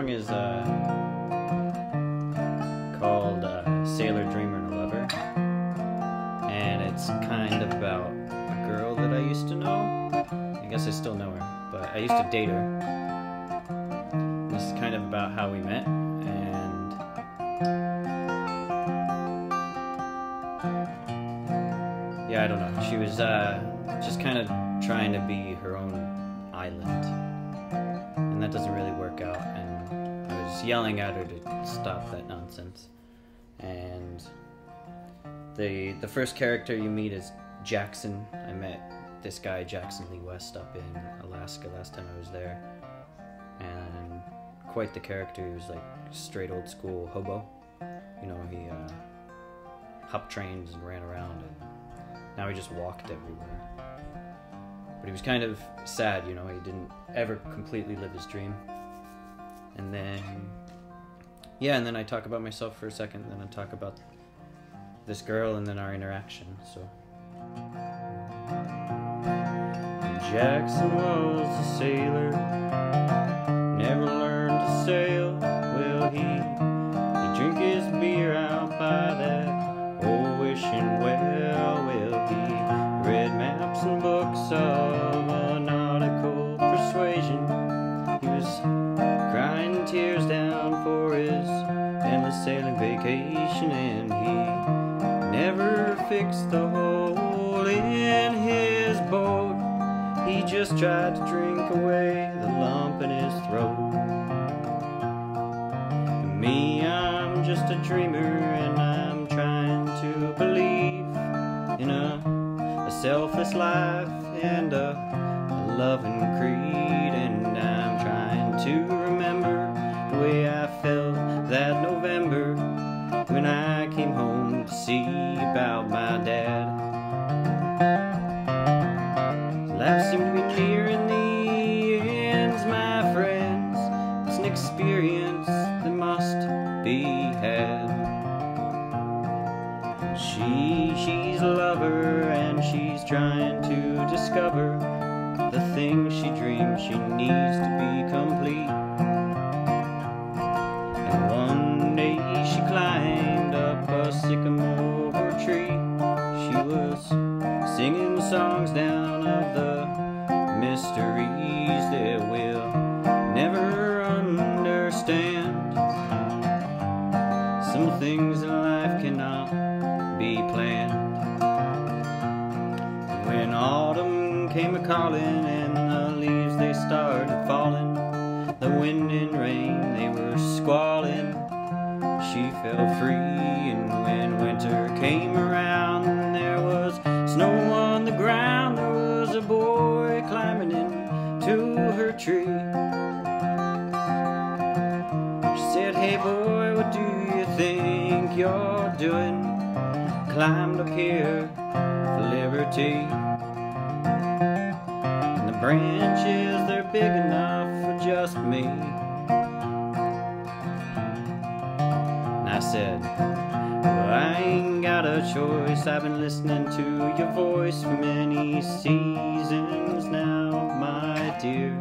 song is called Sailor, Dreamer, and a Lover. And it's kind of about a girl that I used to know. I guess I still know her, but I used to date her. This is kind of about how we met, and yeah, I don't know. She was just kind of trying to be her own island, and that doesn't really work out, and I was yelling at her to stop that nonsense. And the first character you meet is Jackson. I met this guy, Jackson Lee West, up in Alaska last time I was there, and quite the character. He was like straight old school hobo. You know, he hopped trains and ran around, and now he just walked everywhere. But he was kind of sad, you know, he didn't ever completely live his dream. And then, yeah, and then I talk about myself for a second, and then I talk about this girl, and then our interaction, so. Jackson was a sailor, never learned to sail. Well, he'd drink his beer out by that old wishing well. Well, he read maps and books of a nautical persuasion. He was crying tears down for his endless sailing vacation, and he never fixed the hole in his boat. He just tried to drink away the lump in his throat. And me, I'm just a dreamer, and I'm trying to believe in a selfless life and a loving creed. And I'm trying to remember the way I felt that November when I came home to see about my dad. Life seemed to be nearing the ends, my friends. It's an experience that must be had. She's a lover, and she's trying to discover the things she dreams she needs to be complete. And one day she climbed up a sycamore tree. She was singing songs down of the mysteries that we'll never understand. Some things in life cannot be planned. When autumn came a-calling and the leaves they started falling, the wind and rain they were squalling, she felt free. And when winter came around and there was snow on the ground, there was a boy climbing into her tree. She said, "Hey boy, what do you think you're doing? Climbed up here for liberty. And the branches, they're big enough for just me." And I said, "Well, I ain't got a choice. I've been listening to your voice for many seasons now, my dear.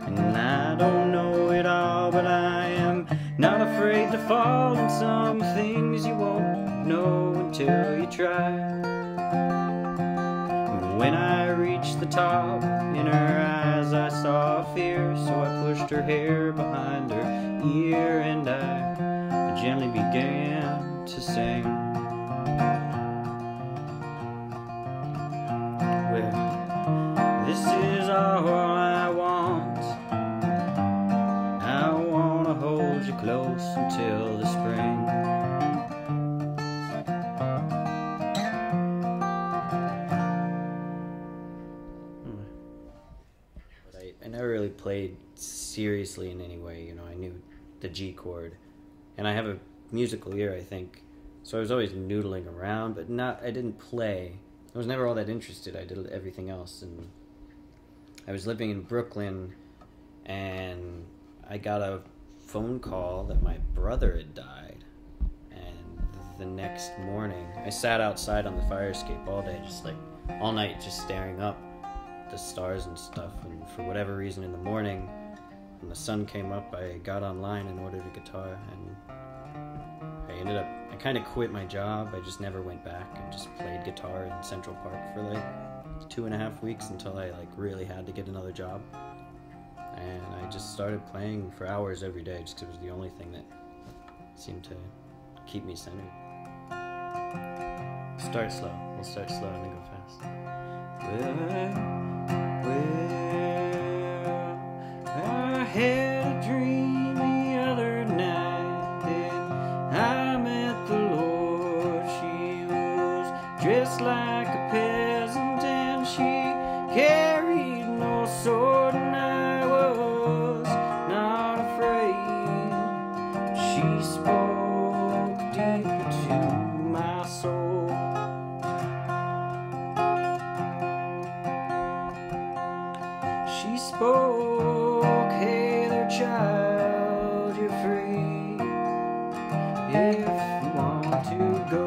And I don't know it all, but I am not afraid to fall in some things you won't know until you try." And when I reached the top, in her eyes I saw fear, so I pushed her hair behind her ear, and I gently began to sing. Well, this is all I want. I want to hold you close until the spring. I never really played seriously in any way, you know. I knew the G chord, and I have a musical ear, I think, so I was always noodling around, but I didn't play. I was never all that interested. I did everything else, and I was living in Brooklyn, and I got a phone call that my brother had died, and the next morning, I sat outside on the fire escape all day, just like, all night, just staring up the stars and stuff, and for whatever reason in the morning, when the sun came up, I got online and ordered a guitar, and I kind of quit my job. I just never went back and just played guitar in Central Park for like 2.5 weeks until I like really had to get another job. And I just started playing for hours every day just because it was the only thing that seemed to keep me centered. Start slow. We'll start slow and then go fast. Well, I had a dream the other night that I met the Lord. She was dressed like a peasant and she carried no sword, and I was not afraid. She spoke deep to my soul. She spoke, hey there child, you're free if you want to go.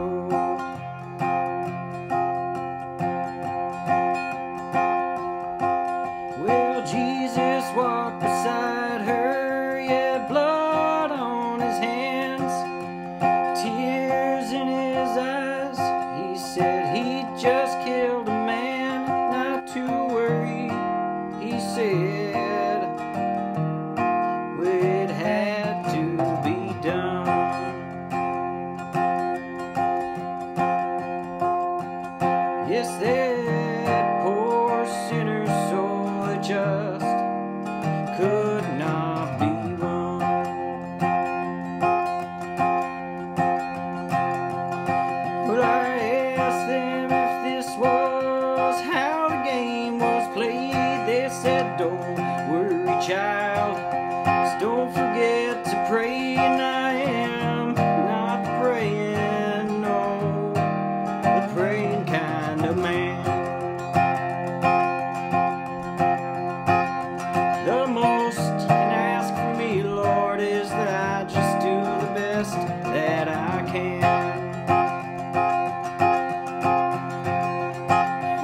Well, Jesus walked beside her, yeah, blood on his hands, tears in his eyes. He said he just killed a man, not to worry. He said it had to be done. Yes, that poor sinner's soul that just could not be won. But I asked them if this was how the game was played. They said, don't worry, child, just don't forget to pray. And I am not praying, no, the praying kind of man. The most you can ask for me, Lord, is that I just do the best that I can.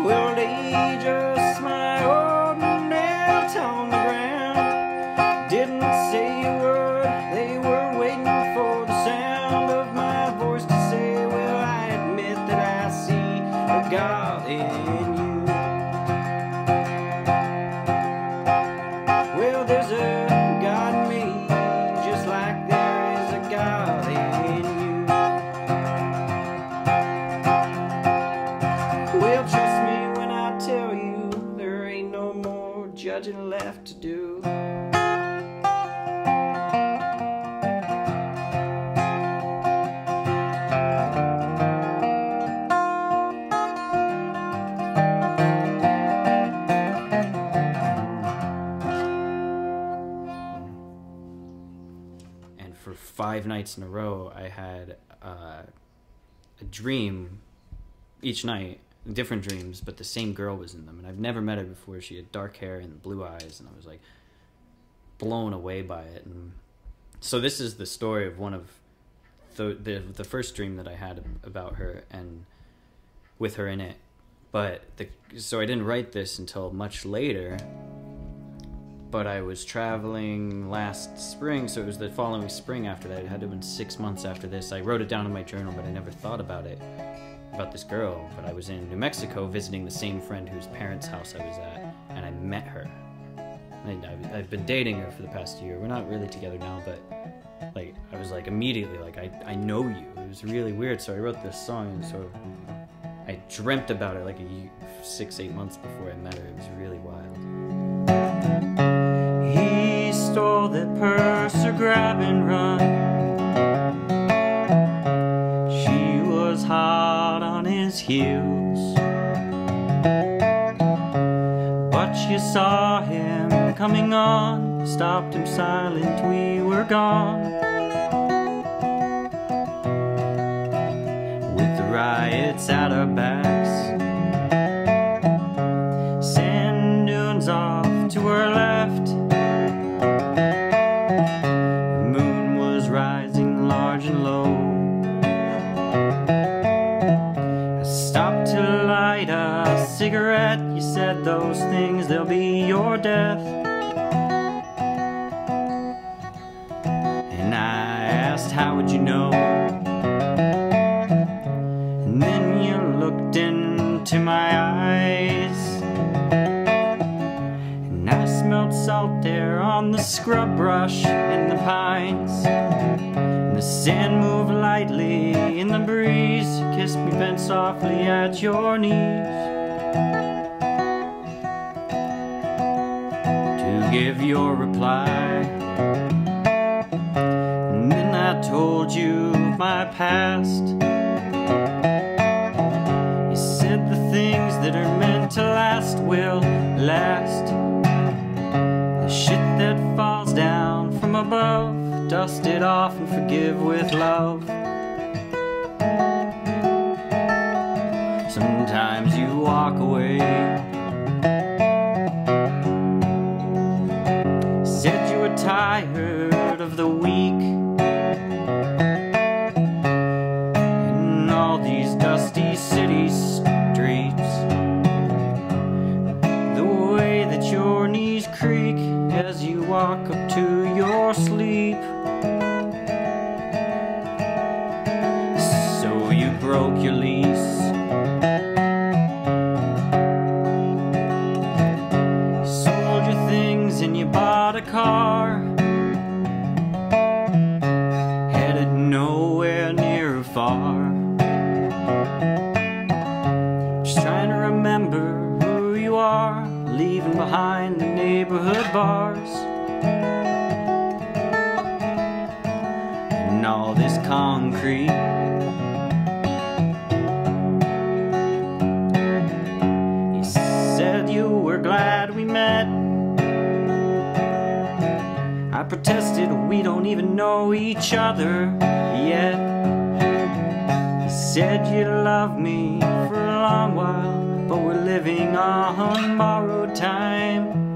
Well, they just smiled and knelt on the ground, didn't say a word. They were waiting for the sound of my voice to say, well, I admit that I see a God in you. Well, there's a God in me, just like there is a God in you. Well, trust me when I tell you, there ain't no more judging left to do. And for 5 nights in a row, I had a dream each night, different dreams, but the same girl was in them. And I've never met her before. She had dark hair and blue eyes, and I was like blown away by it. And so this is the story of one of the first dream that I had about her and with her in it. But so I didn't write this until much later. But I was traveling last spring, so it was the following spring after that. It had to have been 6 months after this. I wrote it down in my journal, but I never thought about this girl. But I was in New Mexico visiting the same friend whose parents' house I was at, and I met her. And I've been dating her for the past year. We're not really together now, but like I was like immediately like I know you. It was really weird. So I wrote this song, and so I dreamt about her like 6-8 months before I met her. It was really wild. He stole that purse or grab and run. She was hot on his heels, but you saw him coming on, stopped him silent, we were gone. With the riots at our backs, sand dunes off to our left, the moon was rising large and low. I stopped to light a cigarette. You said those things, they'll be your death. asked, how would you know? And then you looked into my eyes, and I smelled salt there on the scrub brush and the pines. And the sand moved lightly in the breeze. You kissed me bent softly at your knees to give your reply. And then I told you my past. You said the things that are meant to last will last. The shit that falls down from above, dust it off and forgive with love. Sometimes you walk away. Said you were tired of the week in all these dusty city streets. The way that your knees creak as you walk up to your sleep. So you broke your lease. Sold your things and you bought a car, headed nowhere near or far. Just trying to remember who you are, leaving behind the neighborhood bars and all this concrete. You said you were glad we met. I protested, we don't even know each other yet. You said you loved me for a long while, but we're living on borrowed time.